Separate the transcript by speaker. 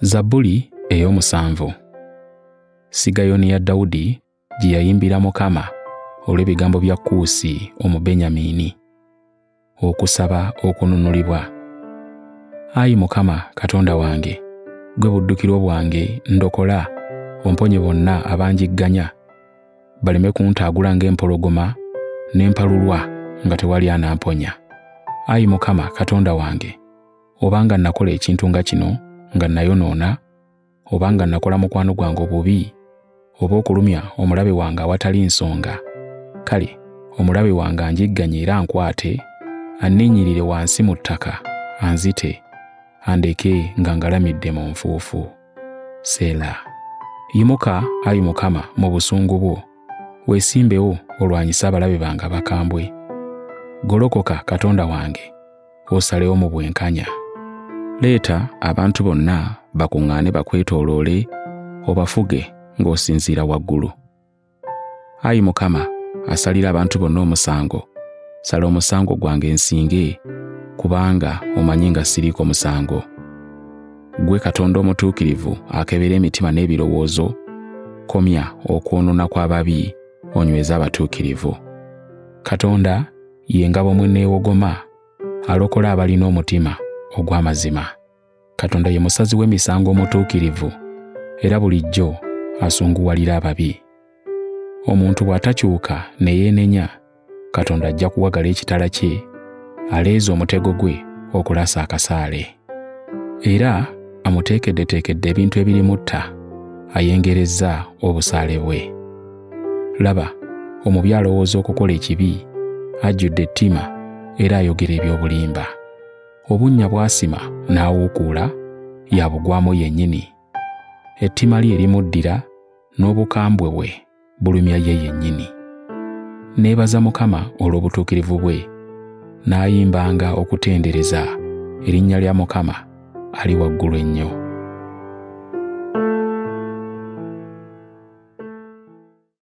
Speaker 1: Zabbuli ey'omusanvu. Sigayoni ya Dawudi gye yayimbira Mukama olw'ebigambo bya Kuusi Omubenyamini. Okusaba okununulibwa. Ayi Mukama Katonda wange, gwe buddukiro bwange, ndokola, omponye bonna abanjigganya, baleme kuntaagula ng'empologoma n'empalulwa nga tewali anamponya. Ayi Mukama Katonda wange, obanga nakola ekintu nga kino nga nayonoona, obanga nakola mukwano gwange obubi, oba okulumya omulabe wange awatali nsonga, kale omulabe wange anjigganye era ankwate, anninnyirire wansi mu ttaka, anzite, andeke nga ngalamidde mu nfuufu. Seela. Yimuka, Ayi Mukama, mu busungu bwo, weesimbewo olwanyise abalabe bange abakambwe. Golokoka Katonda wange, osalewo mu bwenkanya. Leeta abantu bonna bakuŋŋaane bakwetooloole, obafuge ng'osinziira waggulu. Ayi Mukama, asalira abantu bonna omusango, sala omusango gwange nsinge, kubanga omanyi nga siriiko musango. Gwe Katonda omutuukirivu akebera emitima n'ebirowoozo, komya okwonoona kw'ababi, onyweza abatuukirivu. Katonda ye ngabo mwe neewogoma, alokola abalina omutima ogw'amazima. Katonda ye musazi w'emisango omutuukirivu, era bulijjo asunguwalira ababi. Omuntu bw'atakyuka ne yeenenya, Katonda ajja kuwagala ekitala kye, aleeze omutego gwe okulasa akasaale. Era amuteekeddeteekedde ebintu ebirimutta, ayengerezza obusaale bwe. Laba, omubi alowooza okukola ekibi, ajjudde ettima era ayogera eby'obulimba. Obunnya bw'asima n'awuukuula, yabugwamu yennyini. Ettima lye limuddira, n'obukambwe bwe bulumya ye yennyini. Neebaza Mukama olw'obutuukirivu bwe, n'ayimbanga okutendereza erinnya lya Mukama ali waggulu ennyo.